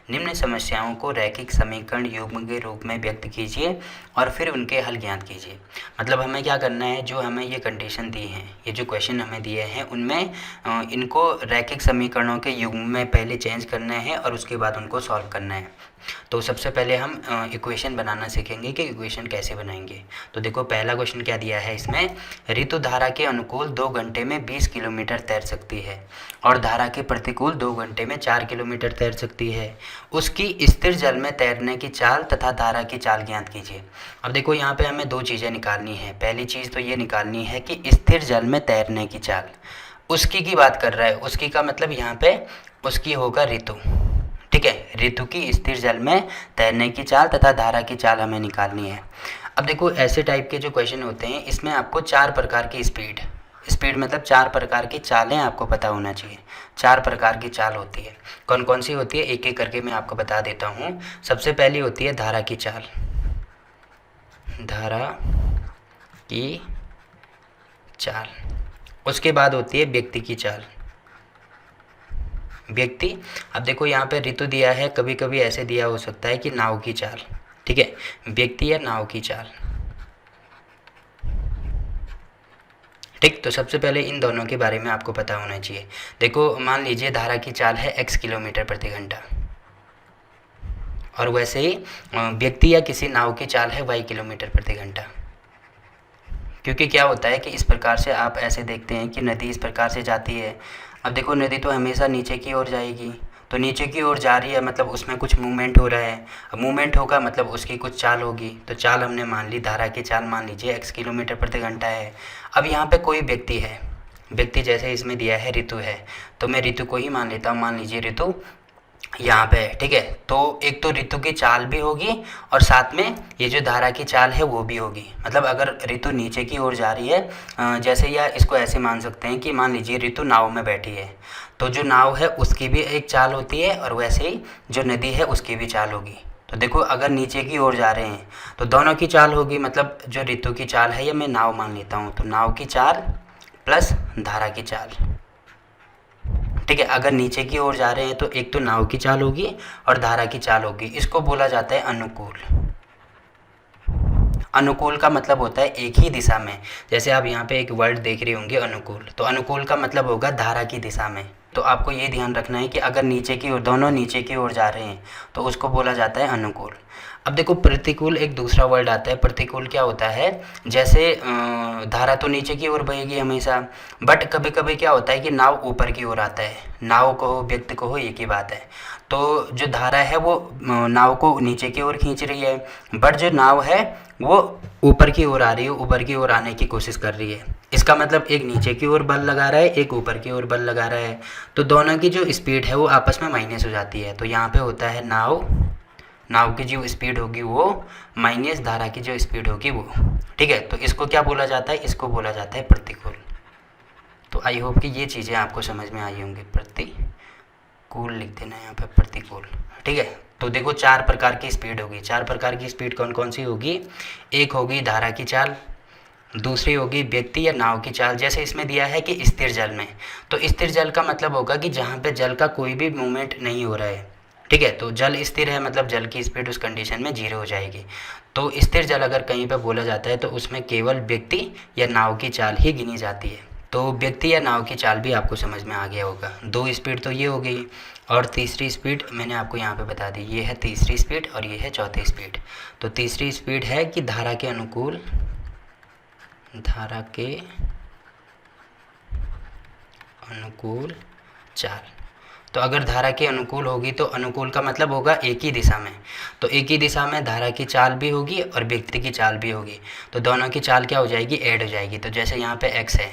निम्न समस्याओं को रैखिक समीकरण युग्म के रूप में व्यक्त कीजिए और फिर उनके हल ज्ञात कीजिए। मतलब हमें क्या करना है, जो हमें ये कंडीशन दी हैं, ये जो क्वेश्चन हमें दिए हैं, उनमें इनको रैखिक समीकरणों के युग्म में पहले चेंज करना है और उसके बाद उनको सॉल्व करना है। तो सबसे पहले हम इक्वेशन बनाना सीखेंगे कि इक्वेशन कैसे बनाएंगे। तो देखो पहला क्वेश्चन क्या दिया है इसमें, ऋतु धारा के अनुकूल 2 घंटे में 20 किलोमीटर तैर सकती है और धारा के प्रतिकूल 2 घंटे में 4 किलोमीटर तैर सकती है। उसकी स्थिर जल में तैरने की चाल तथा धारा की चाल ज्ञात कीजिए। अब देखो यहाँ पे हमें दो चीज़ें निकालनी है। पहली चीज़ तो ये निकालनी है कि स्थिर जल में तैरने की चाल, उसकी की बात कर रहा है। उसकी का मतलब यहाँ पे उसकी होगा ऋतु, ठीक है। ऋतु की स्थिर जल में तैरने की चाल तथा धारा की चाल हमें निकालनी है। अब देखो ऐसे टाइप के जो क्वेश्चन होते हैं, इसमें आपको 4 प्रकार की स्पीड मतलब 4 प्रकार की चालें आपको पता होना चाहिए। 4 प्रकार की चाल होती है। कौन कौन सी होती है, एक एक करके मैं आपको बता देता हूँ। सबसे पहली होती है धारा की चाल। धारा की चाल। उसके बाद होती है व्यक्ति की चाल। व्यक्ति, अब देखो यहाँ पे ऋतु दिया है, कभी कभी ऐसे दिया हो सकता है कि नाव की चाल, ठीक है। व्यक्ति या नाव की चाल, ठीक। तो सबसे पहले इन दोनों के बारे में आपको पता होना चाहिए। देखो मान लीजिए धारा की चाल है x किलोमीटर प्रति घंटा और वैसे ही व्यक्ति या किसी नाव की चाल है y किलोमीटर प्रति घंटा। क्योंकि क्या होता है कि इस प्रकार से आप ऐसे देखते हैं कि नदी इस प्रकार से जाती है। अब देखो नदी तो हमेशा नीचे की ओर जाएगी, तो नीचे की ओर जा रही है मतलब उसमें कुछ मूवमेंट हो रहा है। अब मूवमेंट होगा मतलब उसकी कुछ चाल होगी। तो चाल हमने मान ली, धारा की चाल मान लीजिए x किलोमीटर प्रति घंटा है। अब यहाँ पे कोई व्यक्ति है, व्यक्ति जैसे इसमें दिया है ऋतु है, तो मैं ऋतु को ही मान लेता हूँ। मान लीजिए ऋतु यहाँ पे है, ठीक है। तो एक तो ऋतु की चाल भी होगी और साथ में ये जो धारा की चाल है वो भी होगी। मतलब अगर ऋतु नीचे की ओर जा रही है, जैसे या इसको ऐसे मान सकते हैं कि मान लीजिए ऋतु नाव में बैठी है, तो जो नाव है उसकी भी एक चाल होती है और वैसे ही जो नदी है उसकी भी चाल होगी। तो देखो अगर नीचे की ओर जा रहे हैं तो दोनों की चाल होगी। मतलब जो ऋतु की चाल है या मैं नाव मान लेता हूँ, तो नाव की चाल प्लस धारा की चाल, ठीक है। अगर नीचे की ओर जा रहे हैं तो एक तो नाव की चाल होगी और धारा की चाल होगी। इसको बोला जाता है अनुकूल। अनुकूल का मतलब होता है एक ही दिशा में। जैसे आप यहाँ पे एक वर्ड देख रहे होंगे अनुकूल, तो अनुकूल का मतलब होगा धारा की दिशा में। तो आपको ये ध्यान रखना है कि अगर नीचे की ओर, दोनों नीचे की ओर जा रहे हैं तो उसको बोला जाता है अनुकूल। अब देखो प्रतिकूल एक दूसरा वर्ड आता है। प्रतिकूल क्या होता है, जैसे धारा तो नीचे की ओर बहेगी हमेशा, बट कभी कभी क्या होता है कि नाव ऊपर की ओर आता है। नाव को हो व्यक्ति को हो एक ही बात है। तो जो धारा है वो नाव को नीचे की ओर खींच रही है, बट जो नाव है वो ऊपर की ओर आ रही है, ऊपर की ओर आने की कोशिश कर रही है। इसका मतलब एक नीचे की ओर बल लगा रहा है, एक ऊपर की ओर बल लगा रहा है। तो दोनों की जो स्पीड है वो आपस में माइनस हो जाती है। तो यहाँ पे होता है नाव की जो स्पीड होगी वो माइनस धारा की जो स्पीड होगी वो, ठीक है। तो इसको क्या बोला जाता है, इसको बोला जाता है प्रतिकूल। तो आई होप कि ये चीज़ें आपको समझ में आई होंगी। प्रतिकूल लिख देना यहाँ पे, प्रतिकूल, ठीक है। तो देखो 4 प्रकार की स्पीड होगी। 4 प्रकार की स्पीड कौन कौन सी होगी, एक होगी धारा की चाल, दूसरी होगी व्यक्ति या नाव की चाल। जैसे इसमें दिया है कि स्थिर जल में, तो स्थिर जल का मतलब होगा कि जहाँ पे जल का कोई भी मूवमेंट नहीं हो रहा है, ठीक है। तो जल स्थिर है मतलब जल की स्पीड उस कंडीशन में 0 हो जाएगी। तो स्थिर जल अगर कहीं पे बोला जाता है तो उसमें केवल व्यक्ति या नाव की चाल ही गिनी जाती है। तो व्यक्ति या नाव की चाल भी आपको समझ में आ गया होगा। 2 स्पीड तो ये हो गई और तीसरी स्पीड मैंने आपको यहाँ पे बता दी। ये है तीसरी स्पीड और ये है चौथी स्पीड। तो तीसरी स्पीड है कि धारा के अनुकूल चाल। तो अगर धारा के अनुकूल होगी तो अनुकूल का मतलब होगा एक ही दिशा में। तो एक ही दिशा में धारा की चाल भी होगी और व्यक्ति की चाल भी होगी। तो दोनों की चाल क्या हो जाएगी, ऐड हो जाएगी। तो जैसे यहाँ पे x है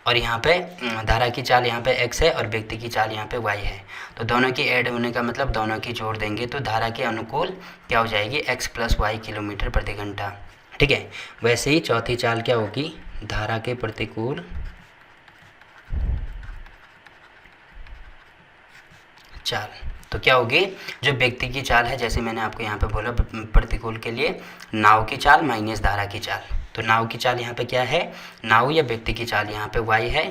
और यहाँ पे धारा की चाल यहाँ पे x है और व्यक्ति की चाल यहाँ पे y है। तो दोनों की ऐड होने का मतलब दोनों की जोड़ देंगे तो धारा के अनुकूल क्या हो जाएगी, x + y किलोमीटर प्रति घंटा, ठीक है। वैसे ही चौथी चाल क्या होगी, धारा के प्रतिकूल चाल। तो क्या होगी, जो व्यक्ति की चाल है, जैसे मैंने आपको यहाँ पे बोला प्रतिकूल के लिए नाव की चाल माइनस धारा की चाल। तो नाव की चाल यहाँ पे क्या है, नाव या व्यक्ति की चाल यहाँ पे y है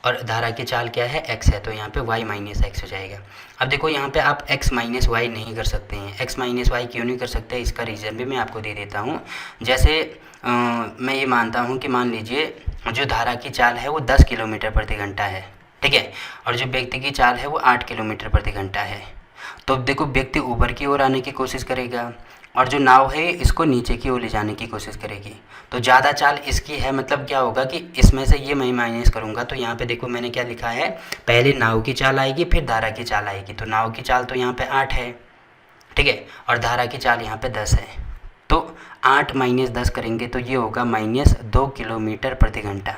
और धारा की चाल क्या है, x है, तो यहाँ पे y माइनस एक्स हो जाएगा। अब देखो यहाँ पे आप x माइनस वाई नहीं कर सकते हैं। x माइनस वाई क्यों नहीं कर सकते, इसका रीज़न भी मैं आपको दे देता हूँ। जैसे मैं ये मानता हूँ कि मान लीजिए जो धारा की चाल है वो 10 किलोमीटर प्रति घंटा है, ठीक है, और जो व्यक्ति की चाल है वो 8 किलोमीटर प्रति घंटा है। तो देखो व्यक्ति ऊपर की ओर आने की कोशिश करेगा और जो नाव है इसको नीचे की ओर ले जाने की कोशिश करेगी। तो ज़्यादा चाल इसकी है, मतलब क्या होगा कि इसमें से ये मैं माइनस करूँगा। तो यहाँ पे देखो मैंने क्या लिखा है, पहले नाव की चाल आएगी फिर धारा की चाल आएगी। तो नाव की चाल तो यहाँ पे 8 है, ठीक है, और धारा की चाल यहाँ पे 10 है। तो 8 माइनस 10 करेंगे तो ये होगा -2 किलोमीटर प्रति घंटा।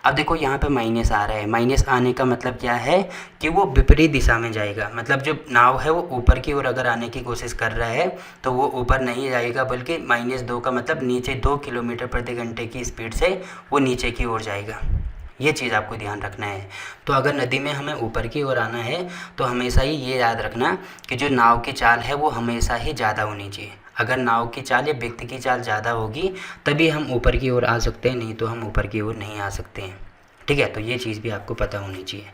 अब देखो यहाँ पे माइनस आ रहा है, माइनस आने का मतलब क्या है कि वो विपरीत दिशा में जाएगा। मतलब जो नाव है वो ऊपर की ओर अगर आने की कोशिश कर रहा है तो वो ऊपर नहीं जाएगा, बल्कि -2 का मतलब नीचे 2 किलोमीटर प्रति घंटे की स्पीड से वो नीचे की ओर जाएगा। ये चीज़ आपको ध्यान रखना है। तो अगर नदी में हमें ऊपर की ओर आना है तो हमेशा ही ये याद रखना कि जो नाव की चाल है वो हमेशा ही ज़्यादा होनी चाहिए। अगर नाव की चाल या व्यक्ति की चाल ज़्यादा होगी तभी हम ऊपर की ओर आ सकते हैं, नहीं तो हम ऊपर की ओर नहीं आ सकते हैं, ठीक है। तो ये चीज़ भी आपको पता होनी चाहिए।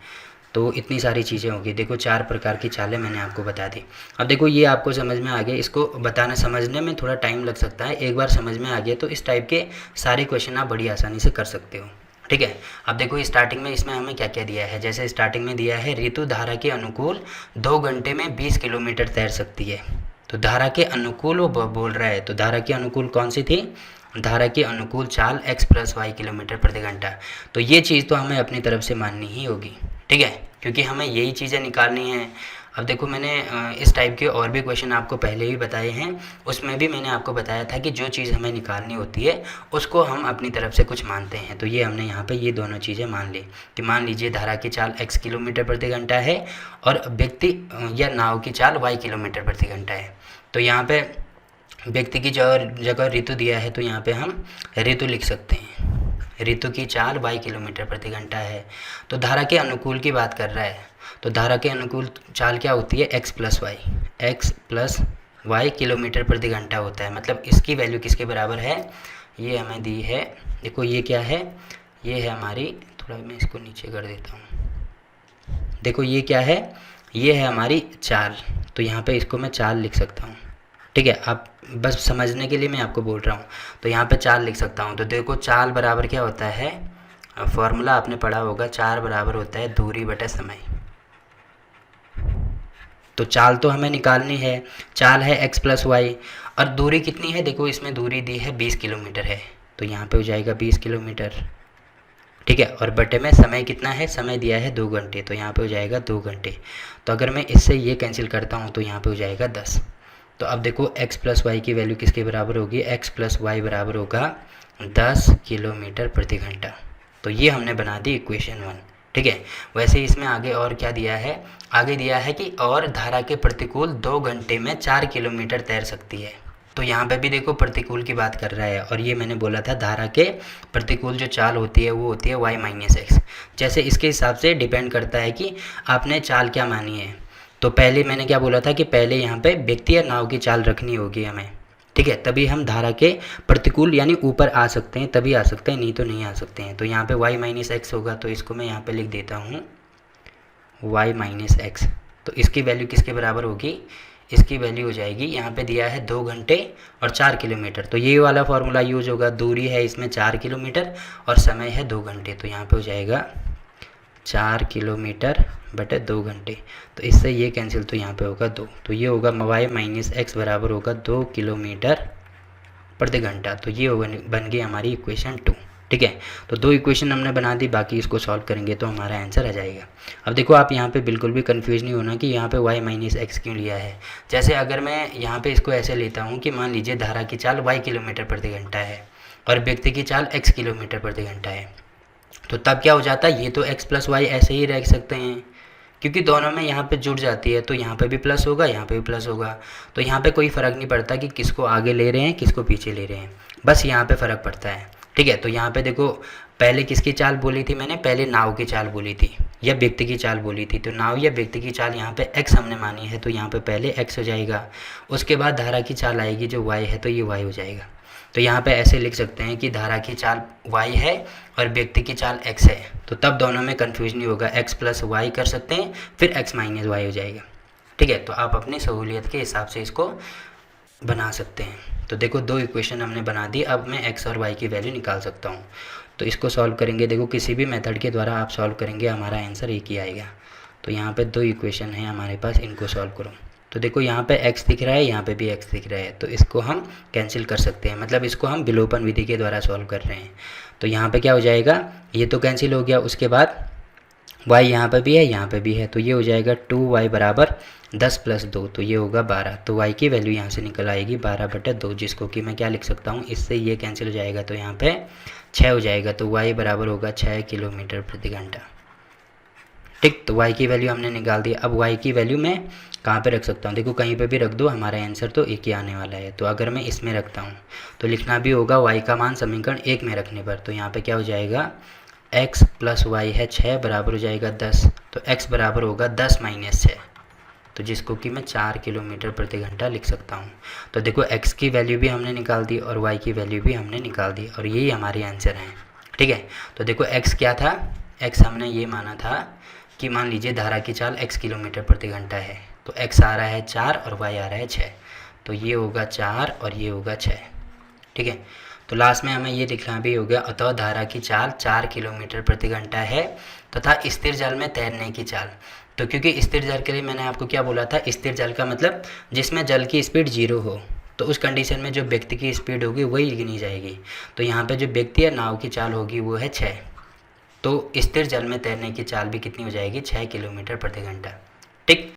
तो इतनी सारी चीज़ें होगी। देखो 4 प्रकार की चालें मैंने आपको बता दी। अब देखो ये आपको समझ में आ गया, इसको बताना समझने में थोड़ा टाइम लग सकता है, एक बार समझ में आ गया तो इस टाइप के सारे क्वेश्चन आप बड़ी आसानी से कर सकते हो, ठीक है। अब देखो स्टार्टिंग में इसमें हमें क्या क्या दिया है। जैसे स्टार्टिंग में दिया है ऋतु धारा के अनुकूल 2 घंटे में 20 किलोमीटर तैर सकती है। तो धारा के अनुकूल वो बोल रहा है, तो धारा के अनुकूल कौन सी थी, धारा के अनुकूल चाल x + y किलोमीटर प्रति घंटा। तो ये चीज़ तो हमें अपनी तरफ से माननी ही होगी, ठीक है, क्योंकि हमें यही चीज़ें निकालनी है। अब देखो मैंने इस टाइप के और भी क्वेश्चन आपको पहले ही बताए हैं, उसमें भी मैंने आपको बताया था कि जो चीज़ हमें निकालनी होती है उसको हम अपनी तरफ से कुछ मानते हैं। तो ये हमने यहाँ पे ये दोनों चीज़ें मान ली कि मान लीजिए धारा की चाल x किलोमीटर प्रति घंटा है और व्यक्ति या नाव की चाल y किलोमीटर प्रति घंटा है। तो यहाँ पे व्यक्ति की जगह ऋतु दिया है तो यहाँ पे हम ऋतु लिख सकते हैं। ऋतु की चाल y किलोमीटर प्रति घंटा है। तो धारा के अनुकूल की बात कर रहा है, तो धारा के अनुकूल चाल क्या होती है, x + y किलोमीटर प्रति घंटा होता है। मतलब इसकी वैल्यू किसके बराबर है, ये हमें दी है। देखो ये क्या है, ये है हमारी, थोड़ा मैं इसको नीचे कर देता हूँ। देखो ये क्या है, ये है हमारी चाल। तो यहाँ पे इसको मैं चाल लिख सकता हूँ, ठीक है। आप बस समझने के लिए मैं आपको बोल रहा हूँ। तो यहाँ पे चाल लिख सकता हूँ। तो देखो चाल बराबर क्या होता है, फॉर्मूला आपने पढ़ा होगा, चाल बराबर होता है दूरी बटा समय। तो चाल तो हमें निकालनी है, चाल है x + y और दूरी कितनी है, देखो इसमें दूरी दी है 20 किलोमीटर है, तो यहाँ पे हो जाएगा 20 किलोमीटर, ठीक है। और बटे में समय कितना है, समय दिया है 2 घंटे, तो यहाँ पे हो जाएगा 2 घंटे। तो अगर मैं इससे ये कैंसिल करता हूँ तो यहाँ पे हो जाएगा 10। तो अब देखो x + y की वैल्यू किसके बराबर होगी, x + y बराबर होगा 10 किलोमीटर प्रति घंटा। तो ये हमने बना दी इक्वेशन 1, ठीक है। वैसे इसमें आगे और क्या दिया है, आगे दिया है कि और धारा के प्रतिकूल 2 घंटे में 4 किलोमीटर तैर सकती है। तो यहाँ पे भी देखो प्रतिकूल की बात कर रहा है, और ये मैंने बोला था धारा के प्रतिकूल जो चाल होती है वो होती है y - x। जैसे इसके हिसाब से डिपेंड करता है कि आपने चाल क्या मानी है। तो पहले मैंने क्या बोला था कि पहले यहाँ पे व्यक्ति या नाव की चाल रखनी होगी हमें, ठीक है, तभी हम धारा के प्रतिकूल यानी ऊपर आ सकते हैं, तभी आ सकते हैं, नहीं तो नहीं आ सकते हैं। तो यहाँ पे y - x होगा, तो इसको मैं यहाँ पे लिख देता हूँ y - x। तो इसकी वैल्यू किसके बराबर होगी, इसकी वैल्यू हो जाएगी, यहाँ पे दिया है 2 घंटे और 4 किलोमीटर, तो ये वाला फार्मूला यूज होगा। दूरी है इसमें 4 किलोमीटर और समय है 2 घंटे, तो यहाँ पे हो जाएगा 4 किलोमीटर बटे 2 घंटे। तो इससे ये कैंसिल, तो यहाँ पे होगा 2, तो ये होगा y - x बराबर होगा 2 किलोमीटर प्रति घंटा। तो ये बन गई हमारी इक्वेशन 2, ठीक है। तो 2 इक्वेशन हमने बना दी, बाकी इसको सॉल्व करेंगे तो हमारा आंसर आ जाएगा। अब देखो आप यहाँ पे बिल्कुल भी कंफ्यूज नहीं होना कि यहाँ पे y - x क्यों लिया है। जैसे अगर मैं यहाँ पे इसको ऐसे लेता हूँ कि मान लीजिए धारा की चाल y किलोमीटर प्रति घंटा है और व्यक्ति की चाल x किलोमीटर प्रति घंटा है, तो तब क्या हो जाता है, ये तो x + y ऐसे ही रख सकते हैं क्योंकि दोनों में यहाँ पे जुड़ जाती है, तो यहाँ पे भी प्लस होगा, यहाँ पे भी प्लस होगा। तो यहाँ पे कोई फ़र्क नहीं पड़ता कि किसको आगे ले रहे हैं किसको पीछे ले रहे हैं, बस यहाँ पे फ़र्क पड़ता है, ठीक है। तो यहाँ पे देखो पहले किसकी चाल बोली थी मैंने, पहले नाव की चाल बोली थी या व्यक्ति की चाल बोली थी। तो नाव या व्यक्ति की चाल यहाँ पे x हमने मानी है, तो यहाँ पे पहले x हो जाएगा, उसके बाद धारा की चाल आएगी जो y है, तो ये y हो जाएगा। तो यहाँ पे ऐसे लिख सकते हैं कि धारा की चाल y है और व्यक्ति की चाल x है, तो तब दोनों में कन्फ्यूज नहीं होगा, x प्लस वाई कर सकते हैं, फिर x माइनस वाई हो जाएगा। ठीक है, तो आप अपनी सहूलियत के हिसाब से इसको बना सकते हैं। तो देखो 2 इक्वेशन हमने बना दी, अब मैं x और y की वैल्यू निकाल सकता हूँ। तो इसको सॉल्व करेंगे, देखो किसी भी मेथड के द्वारा आप सॉल्व करेंगे हमारा आंसर एक ही आएगा। तो यहाँ पे 2 इक्वेशन है हमारे पास, इनको सॉल्व करो। तो देखो यहाँ पे x दिख रहा है, यहाँ पे भी x दिख रहा है, तो इसको हम कैंसिल कर सकते हैं, मतलब इसको हम विलोपन विधि के द्वारा सॉल्व कर रहे हैं। तो यहाँ पे क्या हो जाएगा, ये तो कैंसिल हो गया, उसके बाद y यहाँ पे भी है, यहाँ पे भी है, तो ये हो जाएगा 2y बराबर 10 + 2, तो ये होगा 12। तो y की वैल्यू यहाँ से निकल आएगी 12/2, जिसको कि मैं क्या लिख सकता हूँ, इससे ये कैंसिल हो जाएगा, तो यहाँ पे 6 हो जाएगा। तो y बराबर होगा 6 किलोमीटर प्रति घंटा। ठीक, तो y की वैल्यू हमने निकाल दी। अब y की वैल्यू मैं कहाँ पे रख सकता हूँ, देखो कहीं पे भी रख दो, हमारा आंसर तो एक ही आने वाला है। तो अगर मैं इसमें रखता हूँ तो लिखना भी होगा y का मान समीकरण 1 में रखने पर, तो यहाँ पे क्या हो जाएगा, x + y है 6 बराबर हो जाएगा 10, तो x बराबर होगा 10 - 6, तो जिसको कि मैं 4 किलोमीटर प्रति घंटा लिख सकता हूँ। तो देखो x की वैल्यू भी हमने निकाल दी और y की वैल्यू भी हमने निकाल दी, और यही हमारे आंसर हैं। ठीक है, तो देखो x क्या था, x हमने ये माना था कि मान लीजिए धारा की चाल x किलोमीटर प्रति घंटा है, तो x आ रहा है 4 और y आ रहा है 6, तो ये होगा 4 और ये होगा 6। ठीक है, तो लास्ट में हमें ये लिखना भी हो गया, अतः धारा की चाल 4 किलोमीटर प्रति घंटा है तथा स्थिर जल में तैरने की चाल। तो क्योंकि स्थिर जल के लिए मैंने आपको क्या बोला था, स्थिर जल का मतलब जिसमें जल की स्पीड 0 हो, तो उस कंडीशन में जो व्यक्ति की स्पीड होगी वही गिनी जाएगी। तो यहाँ पे जो व्यक्ति या नाव की चाल होगी वो है 6, तो स्थिर जल में तैरने की चाल भी कितनी हो जाएगी, 6 किलोमीटर प्रति घंटा। ठीक।